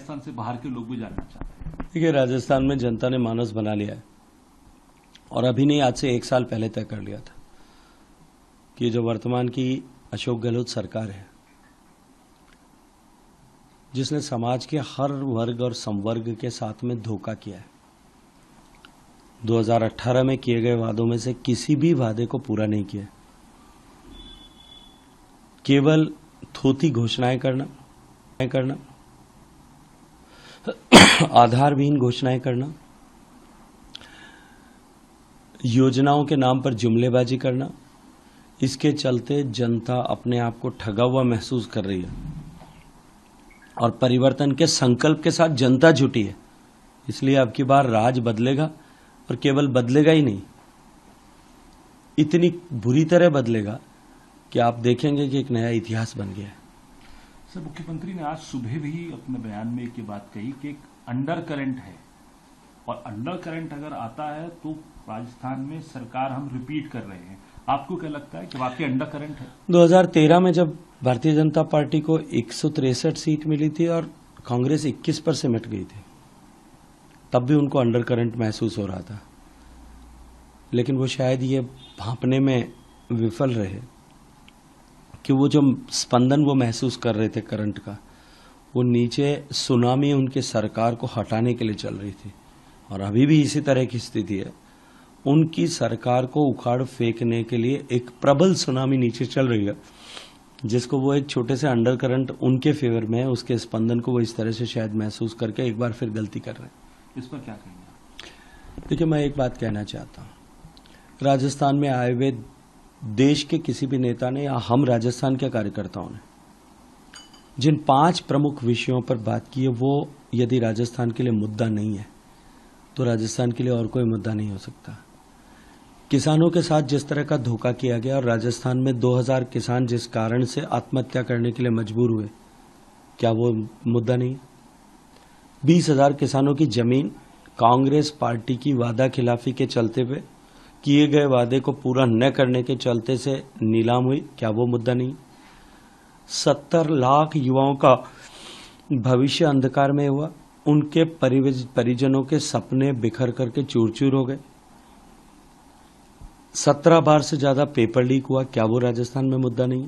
राजस्थान से बाहर के लोग भी जानना चाहते हैं। देखिए, राजस्थान में जनता ने मानस बना लिया है और अभी नहीं, आज से 1 साल पहले तय कर लिया था कि जो वर्तमान की अशोक गहलोत सरकार है, जिसने समाज के हर वर्ग और संवर्ग के साथ में धोखा किया है, 2018 में किए गए वादों में से किसी भी वादे को पूरा नहीं किया, केवल थोथी घोषणाएं करना आधारविहीन घोषणाएं करना, योजनाओं के नाम पर जुमलेबाजी करना। इसके चलते जनता अपने आप को ठगा हुआ महसूस कर रही है और परिवर्तन के संकल्प के साथ जनता जुटी है। इसलिए अब की बार राज बदलेगा और केवल बदलेगा ही नहीं, इतनी बुरी तरह बदलेगा कि आप देखेंगे कि एक नया इतिहास बन गया है। सर, मुख्यमंत्री ने आज सुबह भी अपने बयान में एक बात कही कि एक अंडर करंट है और अंडर करंट अगर आता है तो राजस्थान में सरकार हम रिपीट कर रहे हैं। आपको क्या लगता है कि वाकई अंडर करंट है? 2013 में जब भारतीय जनता पार्टी को 163 सीट मिली थी और कांग्रेस 21 पर सिमट गई थी, तब भी उनको अंडर करंट महसूस हो रहा था, लेकिन वो शायद ये भांपने में विफल रहे कि वो जो स्पंदन वो महसूस कर रहे थे करंट का, वो नीचे सुनामी उनके सरकार को हटाने के लिए चल रही थी। और अभी भी इसी तरह की स्थिति है, उनकी सरकार को उखाड़ फेंकने के लिए एक प्रबल सुनामी नीचे चल रही है, जिसको वो एक छोटे से अंडर करंट उनके फेवर में है, उसके स्पंदन को वो इस तरह से शायद महसूस करके एक बार फिर गलती कर रहे हैं। इस पर क्या कहेंगे? देखिए, मैं एक बात कहना चाहता हूँ, राजस्थान में आए हुए देश के किसी भी नेता ने या हम राजस्थान के कार्यकर्ताओं ने जिन 5 प्रमुख विषयों पर बात की है, वो यदि राजस्थान के लिए मुद्दा नहीं है तो राजस्थान के लिए और कोई मुद्दा नहीं हो सकता। किसानों के साथ जिस तरह का धोखा किया गया और राजस्थान में 2000 किसान जिस कारण से आत्महत्या करने के लिए मजबूर हुए, क्या वो मुद्दा नहीं? 20,000 किसानों की जमीन कांग्रेस पार्टी की वादा खिलाफी के चलते हुए, किए गए वादे को पूरा न करने के चलते से नीलाम हुई, क्या वो मुद्दा नहीं? 70 लाख युवाओं का भविष्य अंधकार में हुआ, उनके परिजनों के सपने बिखर करके चूर चूर हो गए। 17 बार से ज्यादा पेपर लीक हुआ, क्या वो राजस्थान में मुद्दा नहीं?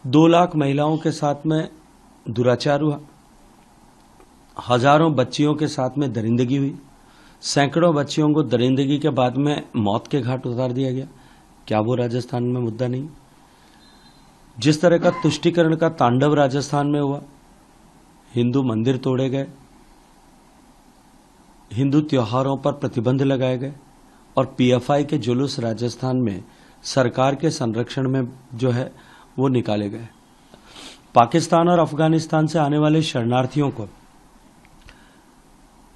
2 लाख महिलाओं के साथ में दुराचार हुआ, हजारों बच्चियों के साथ में दरिंदगी हुई, सैकड़ों बच्चियों को दरिंदगी के बाद में मौत के घाट उतार दिया गया, क्या वो राजस्थान में मुद्दा नहीं? जिस तरह का तुष्टीकरण का तांडव राजस्थान में हुआ, हिंदू मंदिर तोड़े गए, हिंदू त्योहारों पर प्रतिबंध लगाए गए और पीएफआई के जुलूस राजस्थान में सरकार के संरक्षण में जो है वो निकाले गए। पाकिस्तान और अफगानिस्तान से आने वाले शरणार्थियों को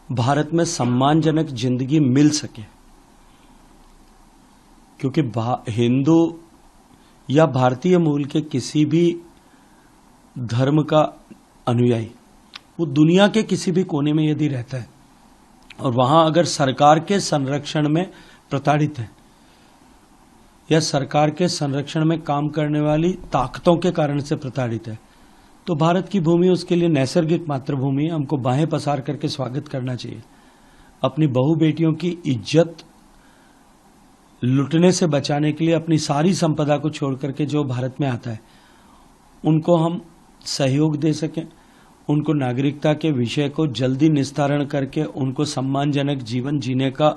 भारत में सम्मानजनक जिंदगी मिल सके, क्योंकि हिंदू या भारतीय मूल के किसी भी धर्म का अनुयायी वो दुनिया के किसी भी कोने में यदि रहता है और वहां अगर सरकार के संरक्षण में प्रताड़ित है या सरकार के संरक्षण में काम करने वाली ताकतों के कारण से प्रताड़ित है, तो भारत की भूमि उसके लिए नैसर्गिक मातृभूमि है। हमको बाहें पसार करके स्वागत करना चाहिए। अपनी बहू बेटियों की इज्जत लुटने से बचाने के लिए अपनी सारी संपदा को छोड़ करके जो भारत में आता है, उनको हम सहयोग दे सकें, उनको नागरिकता के विषय को जल्दी निस्तारण करके उनको सम्मानजनक जीवन जीने का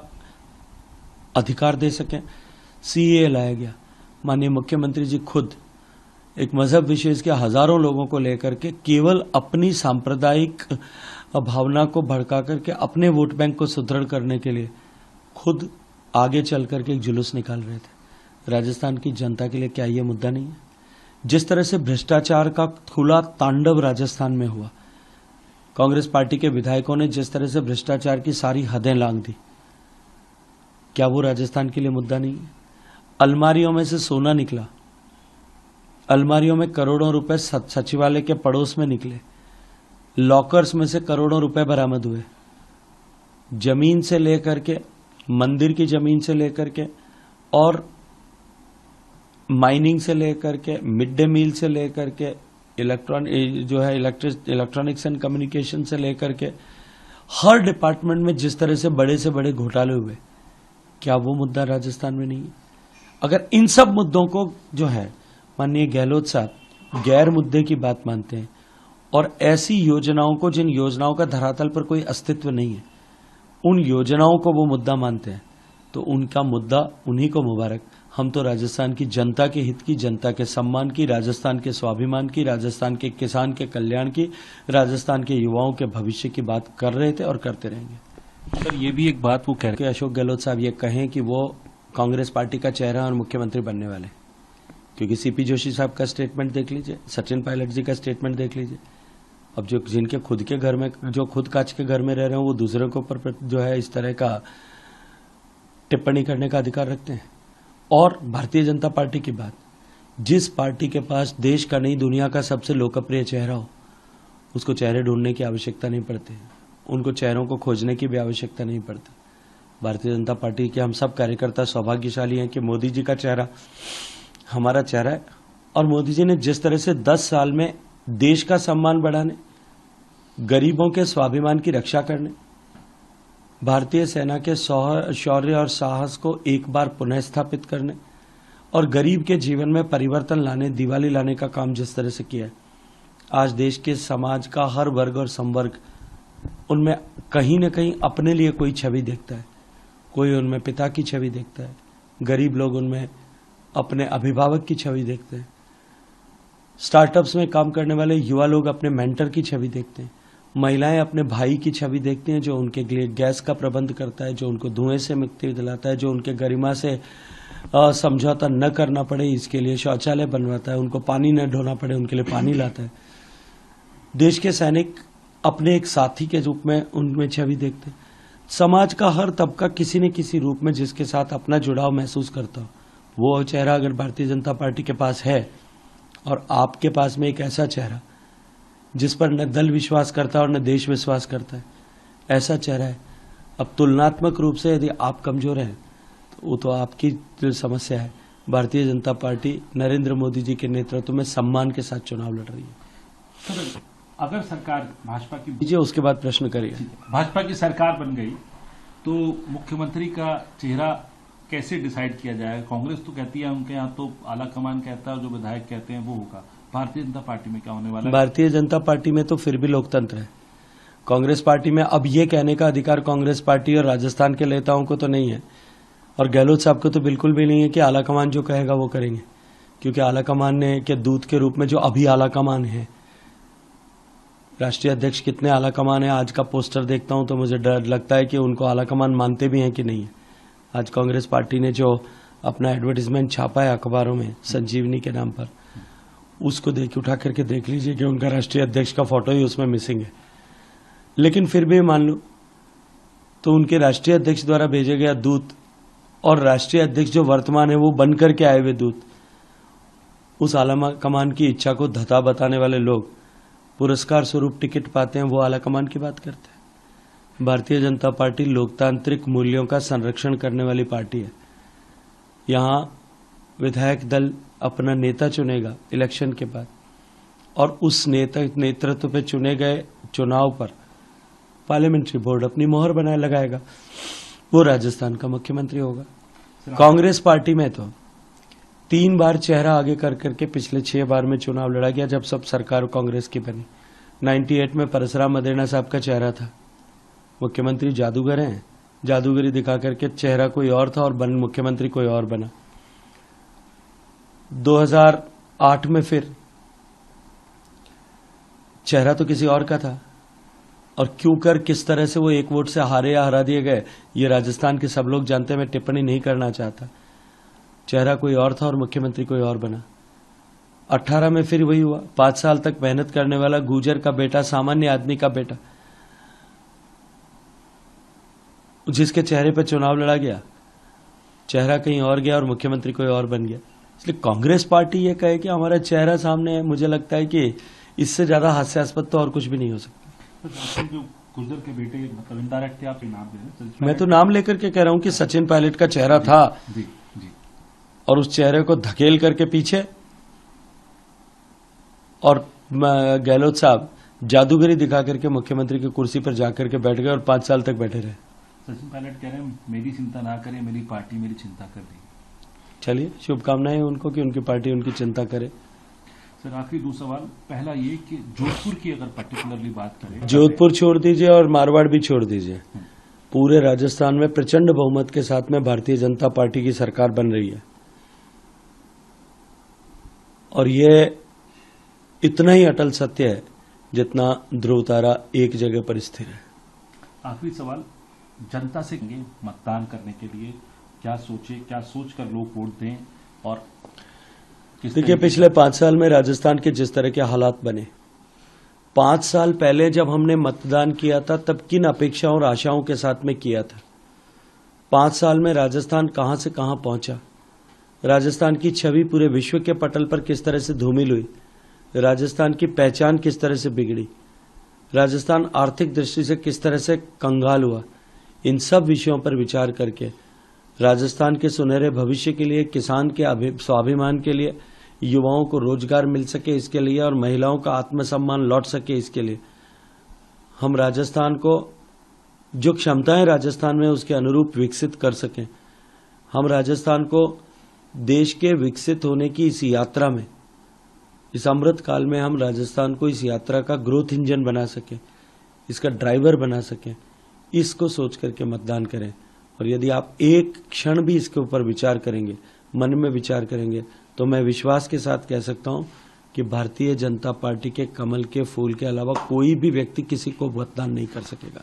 अधिकार दे सकें। सीएए लाया गया, माननीय मुख्यमंत्री जी खुद एक मजहब विशेष के हजारों लोगों को लेकर के केवल अपनी सांप्रदायिक भावना को भड़का करके अपने वोट बैंक को सुदृढ़ करने के लिए खुद आगे चल करके एक जुलूस निकाल रहे थे। राजस्थान की जनता के लिए क्या ये मुद्दा नहीं है? जिस तरह से भ्रष्टाचार का खुला तांडव राजस्थान में हुआ, कांग्रेस पार्टी के विधायकों ने जिस तरह से भ्रष्टाचार की सारी हदें लांघ दी, क्या वो राजस्थान के लिए मुद्दा नहीं है? अलमारियों में से सोना निकला, अलमारियों में करोड़ों रुपए सचिवालय के पड़ोस में निकले, लॉकर्स में से करोड़ों रुपए बरामद हुए। जमीन से लेकर के, मंदिर की जमीन से लेकर के और माइनिंग से लेकर के, मिड डे मील से लेकर के जो है इलेक्ट्रॉनिक्स एंड कम्युनिकेशन से लेकर के हर डिपार्टमेंट में जिस तरह से बड़े घोटाले हुए, क्या वो मुद्दा राजस्थान में नहीं है? अगर इन सब मुद्दों को जो है माननीय गहलोत साहब गैर मुद्दे की बात मानते हैं और ऐसी योजनाओं को, जिन योजनाओं का धरातल पर कोई अस्तित्व नहीं है, उन योजनाओं को वो मुद्दा मानते हैं, तो उनका मुद्दा उन्हीं को मुबारक। हम तो राजस्थान की जनता के हित की, जनता के सम्मान की, राजस्थान के स्वाभिमान की, राजस्थान के किसान के कल्याण की, राजस्थान के युवाओं के भविष्य की बात कर रहे थे और करते रहेंगे। सर ये भी एक बात वो कह रहे कि अशोक गहलोत साहब ये कहें कि वो कांग्रेस पार्टी का चेहरा और मुख्यमंत्री बनने वाले, क्योंकि सीपी जोशी साहब का स्टेटमेंट देख लीजिए, सचिन पायलट जी का स्टेटमेंट देख लीजिए। अब जो जिनके खुद के घर में, जो खुद कांच के घर में रह रहे हो, वो दूसरों के ऊपर जो है इस तरह का टिप्पणी करने का अधिकार रखते हैं। और भारतीय जनता पार्टी की बात, जिस पार्टी के पास देश का नहीं दुनिया का सबसे लोकप्रिय चेहरा हो, उसको चेहरे ढूंढने की आवश्यकता नहीं पड़ती, उनको चेहरों को खोजने की भी आवश्यकता नहीं पड़ती। भारतीय जनता पार्टी के हम सब कार्यकर्ता सौभाग्यशाली हैं कि मोदी जी का चेहरा हमारा चेहरा है। और मोदी जी ने जिस तरह से 10 साल में देश का सम्मान बढ़ाने, गरीबों के स्वाभिमान की रक्षा करने, भारतीय सेना के शौर्य और साहस को एक बार पुनः स्थापित करने और गरीब के जीवन में परिवर्तन लाने, दिवाली लाने का काम जिस तरह से किया है, आज देश के समाज का हर वर्ग और संवर्ग उनमें कहीं न कहीं अपने लिए कोई छवि देखता है। कोई उनमें पिता की छवि देखता है, गरीब लोग उनमें अपने अभिभावक की छवि देखते हैं, स्टार्टअप्स में काम करने वाले युवा लोग अपने मेंटर की छवि देखते हैं, महिलाएं अपने भाई की छवि देखती हैं जो उनके लिए गैस का प्रबंध करता है, जो उनको धुएं से मुक्ति दिलाता है, जो उनके गरिमा से समझौता न करना पड़े इसके लिए शौचालय बनवाता है, उनको पानी न ढोना पड़े उनके लिए पानी लाता है। देश के सैनिक अपने एक साथी के रूप में उनमें छवि देखते हैं। समाज का हर तबका किसी न किसी रूप में जिसके साथ अपना जुड़ाव महसूस करता हो, वो चेहरा अगर भारतीय जनता पार्टी के पास है और आपके पास में एक ऐसा चेहरा जिस पर न दल विश्वास करता और न देश विश्वास करता है, ऐसा चेहरा है। अब तुलनात्मक रूप से यदि आप कमजोर हैं तो वो तो आपकी जो समस्या है। भारतीय जनता पार्टी नरेंद्र मोदी जी के नेतृत्व में सम्मान के साथ चुनाव लड़ रही है। सर अगर सरकार भाजपा की, दीजिए उसके बाद प्रश्न करिए। भाजपा की सरकार बन गई तो मुख्यमंत्री का चेहरा कैसे डिसाइड किया जाएगा? कांग्रेस तो कहती है उनके यहाँ तो आला कमान कहता है और जो विधायक कहते हैं वो होगा। भारतीय जनता पार्टी में क्या होने वाला है? भारतीय जनता पार्टी में तो फिर भी लोकतंत्र है। कांग्रेस पार्टी में अब ये कहने का अधिकार कांग्रेस पार्टी और राजस्थान के नेताओं को तो नहीं है, और गहलोत साहब को तो बिल्कुल भी नहीं है कि आला कमान जो कहेगा वो करेंगे, क्योंकि आला कमान ने के दूत के रूप में जो अभी आला कमान है, राष्ट्रीय अध्यक्ष कितने आला कमान है, आज का पोस्टर देखता हूं तो मुझे डर लगता है कि उनको आला कमान मानते भी हैं कि नहीं है। आज कांग्रेस पार्टी ने जो अपना एडवर्टीजमेंट छापा है अखबारों में संजीवनी के नाम पर, उसको उठा करके देख लीजिए कि उनका राष्ट्रीय अध्यक्ष का फोटो ही उसमें मिसिंग है। लेकिन फिर भी मान लो तो उनके राष्ट्रीय अध्यक्ष द्वारा भेजे गया दूत और राष्ट्रीय अध्यक्ष जो वर्तमान है वो बन करके आए हुए दूत, उस आला कमान की इच्छा को धता बताने वाले लोग पुरस्कार स्वरूप टिकट पाते हैं, वो आला कमान की बात करते हैं। भारतीय जनता पार्टी लोकतांत्रिक मूल्यों का संरक्षण करने वाली पार्टी है। यहां विधायक दल अपना नेता चुनेगा इलेक्शन के बाद, और उस नेतृत्व पे चुने गए चुनाव पर पार्लियामेंट्री बोर्ड अपनी मोहर बनाए लगाएगा, वो राजस्थान का मुख्यमंत्री होगा। कांग्रेस पार्टी में तो 3 बार चेहरा आगे कर करके पिछले 6 बार में चुनाव लड़ा गया जब सब सरकार कांग्रेस की बनी। 98 में परसराम मदेना साहब का चेहरा था, मुख्यमंत्री जादूगर हैं, जादूगरी दिखा करके चेहरा कोई और था और मुख्यमंत्री कोई और बना। 2008 में फिर चेहरा तो किसी और का था, और क्यों कर किस तरह से वो 1 वोट से हारे या हरा दिए गए ये राजस्थान के सब लोग जानते हैं, मैं टिप्पणी नहीं करना चाहता। चेहरा कोई और था और मुख्यमंत्री कोई और बना। 18 में फिर वही हुआ, 5 साल तक मेहनत करने वाला गुर्जर का बेटा, सामान्य आदमी का बेटा, जिसके चेहरे पर चुनाव लड़ा गया, चेहरा कहीं और गया और मुख्यमंत्री कोई और बन गया। इसलिए कांग्रेस पार्टी ये कहे कि हमारा चेहरा सामने है, मुझे लगता है कि इससे ज्यादा हास्यास्पद तो और कुछ भी नहीं हो सकता। जो गुर्जर के बेटे मतलब इनडायरेक्ट आप नाम दे रहे हैं, मैं तो नाम लेकर के कह रहा हूं कि सचिन पायलट का चेहरा था जी जी, और उस चेहरे को धकेल करके पीछे और गहलोत साहब जादूगरी दिखा करके मुख्यमंत्री की कुर्सी पर जाकर के बैठ गए और 5 साल तक बैठे रहे। सचिन पायलट कह रहे हैं मेरी चिंता ना करें, मेरी पार्टी मेरी चिंता कर रही है। चलिए, शुभकामनाएं उनको कि उनकी पार्टी उनकी चिंता करे। सर आखिरी 2 सवाल। पहला ये कि जोधपुर की अगर पर्टिकुलरली बात करें, जोधपुर छोड़ दीजिए और मारवाड़ भी छोड़ दीजिए, पूरे राजस्थान में प्रचंड बहुमत के साथ में भारतीय जनता पार्टी की सरकार बन रही है और ये इतना ही अटल सत्य है जितना ध्रुव तारा एक जगह पर स्थिर है। आखिरी सवाल, जनता से मतदान करने के लिए क्या सोच कर लोग वोट दें और देखिए, पिछले 5 साल में राजस्थान के जिस तरह के हालात बने, 5 साल पहले जब हमने मतदान किया था तब किन अपेक्षाओं और आशाओं के साथ में किया था, 5 साल में राजस्थान कहां से कहां पहुंचा, राजस्थान की छवि पूरे विश्व के पटल पर किस तरह से धूमिल हुई, राजस्थान की पहचान किस तरह से बिगड़ी, राजस्थान आर्थिक दृष्टि से किस तरह से कंगाल हुआ, इन सब विषयों पर विचार करके राजस्थान के सुनहरे भविष्य के लिए, किसान के स्वाभिमान के लिए, युवाओं को रोजगार मिल सके इसके लिए और महिलाओं का आत्मसम्मान लौट सके इसके लिए हम राजस्थान को जो क्षमताएं राजस्थान में उसके अनुरूप विकसित कर सकें। हम राजस्थान को देश के विकसित होने की इस यात्रा में, इस अमृत काल में हम राजस्थान को इस यात्रा का ग्रोथ इंजन बना सकें, इसका ड्राइवर बना सकें, इसको सोच करके मतदान करें। और यदि आप एक क्षण भी इसके ऊपर विचार करेंगे, मन में विचार करेंगे, तो मैं विश्वास के साथ कह सकता हूं कि भारतीय जनता पार्टी के कमल के फूल के अलावा कोई भी व्यक्ति किसी को मतदान नहीं कर सकेगा।